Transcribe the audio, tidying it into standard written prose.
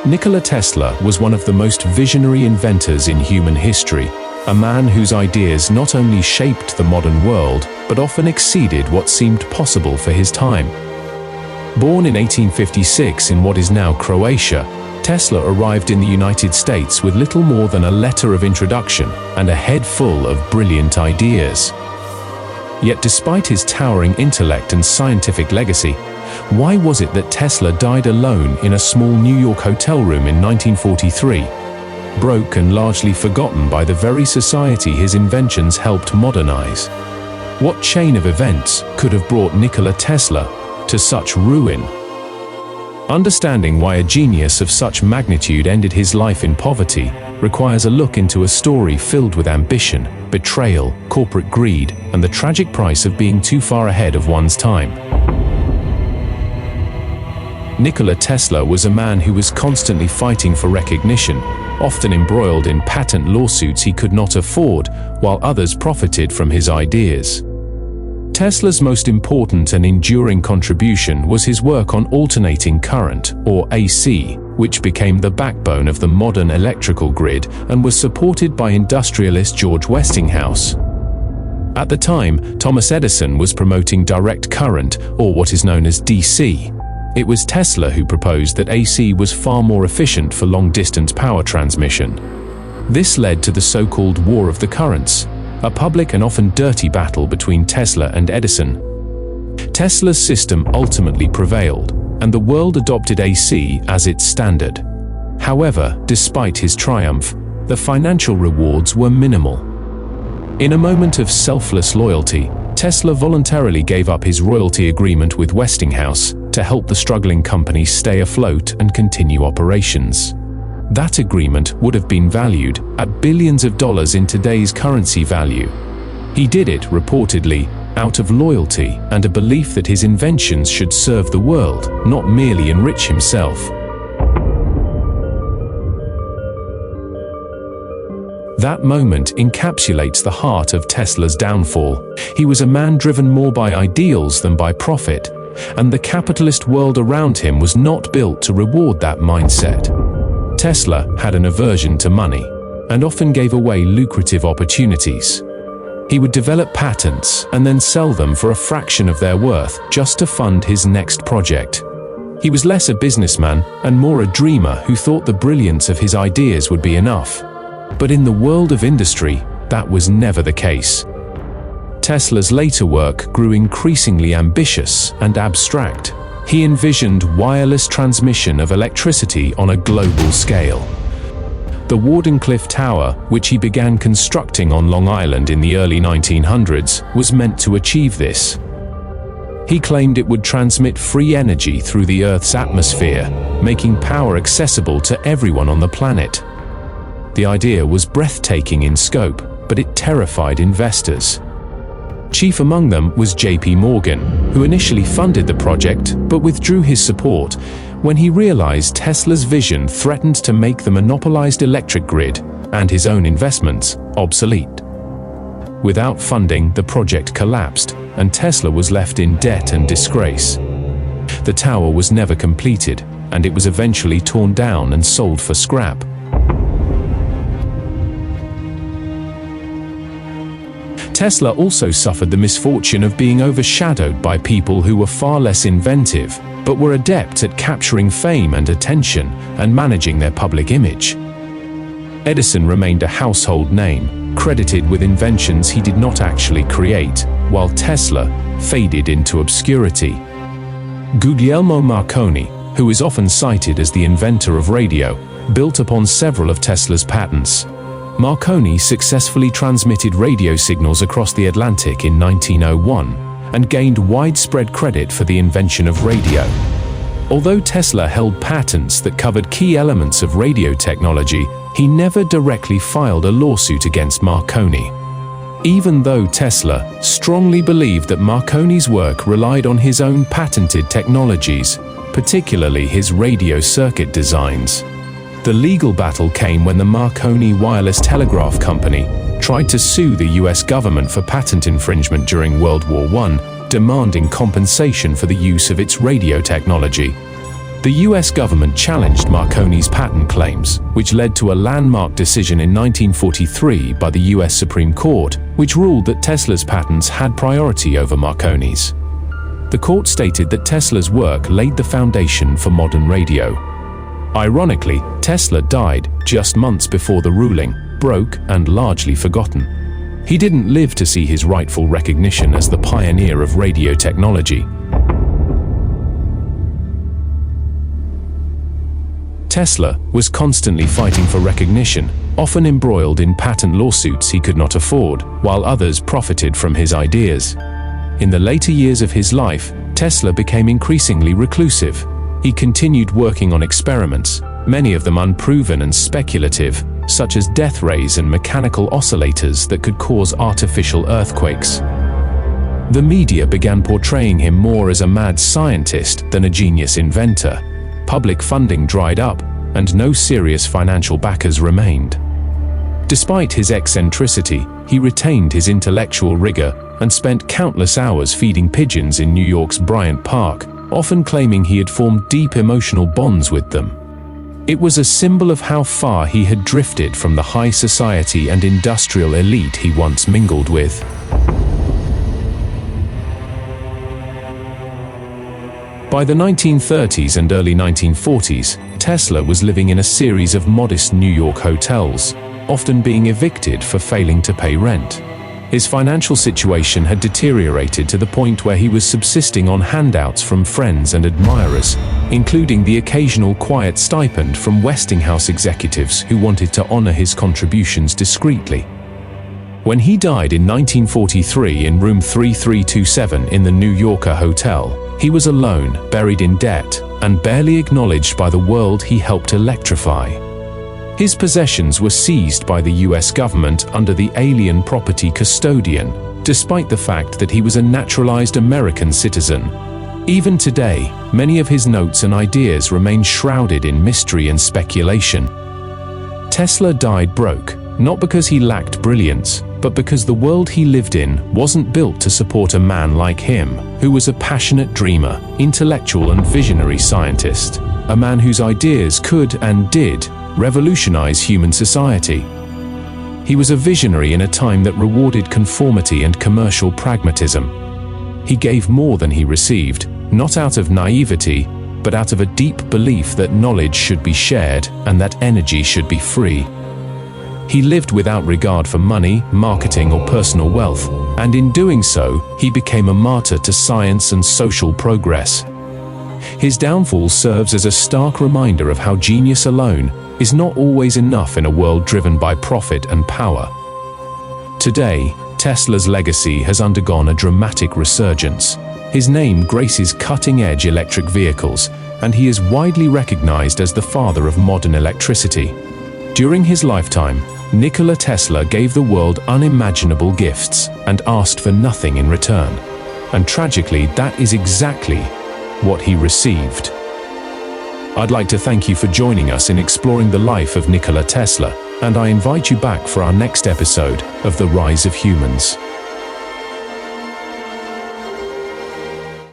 Nikola Tesla was one of the most visionary inventors in human history, a man whose ideas not only shaped the modern world, but often exceeded what seemed possible for his time. Born in 1856 in what is now Croatia, Tesla arrived in the United States with little more than a letter of introduction and a head full of brilliant ideas. Yet despite his towering intellect and scientific legacy, why was it that Tesla died alone in a small New York hotel room in 1943, broke and largely forgotten by the very society his inventions helped modernize? What chain of events could have brought Nikola Tesla to such ruin? Understanding why a genius of such magnitude ended his life in poverty requires a look into a story filled with ambition, betrayal, corporate greed, and the tragic price of being too far ahead of one's time. Nikola Tesla was a man who was constantly fighting for recognition, often embroiled in patent lawsuits he could not afford, while others profited from his ideas. Tesla's most important and enduring contribution was his work on alternating current, or AC, which became the backbone of the modern electrical grid and was supported by industrialist George Westinghouse. At the time, Thomas Edison was promoting direct current, or what is known as DC. It was Tesla who proposed that AC was far more efficient for long-distance power transmission. This led to the so-called War of the Currents, a public and often dirty battle between Tesla and Edison. Tesla's system ultimately prevailed, and the world adopted AC as its standard. However, despite his triumph, the financial rewards were minimal. In a moment of selfless loyalty, Tesla voluntarily gave up his royalty agreement with Westinghouse to help the struggling company stay afloat and continue operations. That agreement would have been valued at billions of dollars in today's currency value. He did it, reportedly, out of loyalty and a belief that his inventions should serve the world, not merely enrich himself. That moment encapsulates the heart of Tesla's downfall. He was a man driven more by ideals than by profit, and the capitalist world around him was not built to reward that mindset. Tesla had an aversion to money, and often gave away lucrative opportunities. He would develop patents and then sell them for a fraction of their worth just to fund his next project. He was less a businessman and more a dreamer who thought the brilliance of his ideas would be enough. But in the world of industry, that was never the case. Tesla's later work grew increasingly ambitious and abstract. He envisioned wireless transmission of electricity on a global scale. The Wardenclyffe Tower, which he began constructing on Long Island in the early 1900s, was meant to achieve this. He claimed it would transmit free energy through the Earth's atmosphere, making power accessible to everyone on the planet. The idea was breathtaking in scope, but it terrified investors. Chief among them was J.P. Morgan, who initially funded the project but withdrew his support when he realized Tesla's vision threatened to make the monopolized electric grid and his own investments obsolete. Without funding, the project collapsed, and Tesla was left in debt and disgrace. The tower was never completed, and it was eventually torn down and sold for scrap. Tesla also suffered the misfortune of being overshadowed by people who were far less inventive, but were adept at capturing fame and attention and managing their public image. Edison remained a household name, credited with inventions he did not actually create, while Tesla faded into obscurity. Guglielmo Marconi, who is often cited as the inventor of radio, built upon several of Tesla's patents. Marconi successfully transmitted radio signals across the Atlantic in 1901 and gained widespread credit for the invention of radio. Although Tesla held patents that covered key elements of radio technology, he never directly filed a lawsuit against Marconi. Even though Tesla strongly believed that Marconi's work relied on his own patented technologies, particularly his radio circuit designs. The legal battle came when the Marconi Wireless Telegraph Company tried to sue the US government for patent infringement during World War I, demanding compensation for the use of its radio technology. The US government challenged Marconi's patent claims, which led to a landmark decision in 1943 by the US Supreme Court, which ruled that Tesla's patents had priority over Marconi's. The court stated that Tesla's work laid the foundation for modern radio. Ironically, Tesla died just months before the ruling, broke and largely forgotten. He didn't live to see his rightful recognition as the pioneer of radio technology. Tesla was constantly fighting for recognition, often embroiled in patent lawsuits he could not afford, while others profited from his ideas. In the later years of his life, Tesla became increasingly reclusive. He continued working on experiments, many of them unproven and speculative, such as death rays and mechanical oscillators that could cause artificial earthquakes. The media began portraying him more as a mad scientist than a genius inventor. Public funding dried up, and no serious financial backers remained. Despite his eccentricity, he retained his intellectual rigor and spent countless hours feeding pigeons in New York's Bryant Park, often claiming he had formed deep emotional bonds with them. It was a symbol of how far he had drifted from the high society and industrial elite he once mingled with. By the 1930s and early 1940s, Tesla was living in a series of modest New York hotels, often being evicted for failing to pay rent. His financial situation had deteriorated to the point where he was subsisting on handouts from friends and admirers, including the occasional quiet stipend from Westinghouse executives who wanted to honor his contributions discreetly. When he died in 1943 in room 3327 in the New Yorker Hotel, he was alone, buried in debt, and barely acknowledged by the world he helped electrify. His possessions were seized by the US government under the Alien Property Custodian, despite the fact that he was a naturalized American citizen. Even today, many of his notes and ideas remain shrouded in mystery and speculation. Tesla died broke, not because he lacked brilliance, but because the world he lived in wasn't built to support a man like him, who was a passionate dreamer, intellectual and visionary scientist, a man whose ideas could and did revolutionize human society. He was a visionary in a time that rewarded conformity and commercial pragmatism. He gave more than he received, not out of naivety, but out of a deep belief that knowledge should be shared and that energy should be free. He lived without regard for money, marketing, or personal wealth, and in doing so, he became a martyr to science and social progress. His downfall serves as a stark reminder of how genius alone is not always enough in a world driven by profit and power. Today, Tesla's legacy has undergone a dramatic resurgence. His name graces cutting-edge electric vehicles, and he is widely recognized as the father of modern electricity. During his lifetime, Nikola Tesla gave the world unimaginable gifts and asked for nothing in return. And tragically, that is exactly what he received. I'd like to thank you for joining us in exploring the life of Nikola Tesla, and I invite you back for our next episode of The Rise of Humans.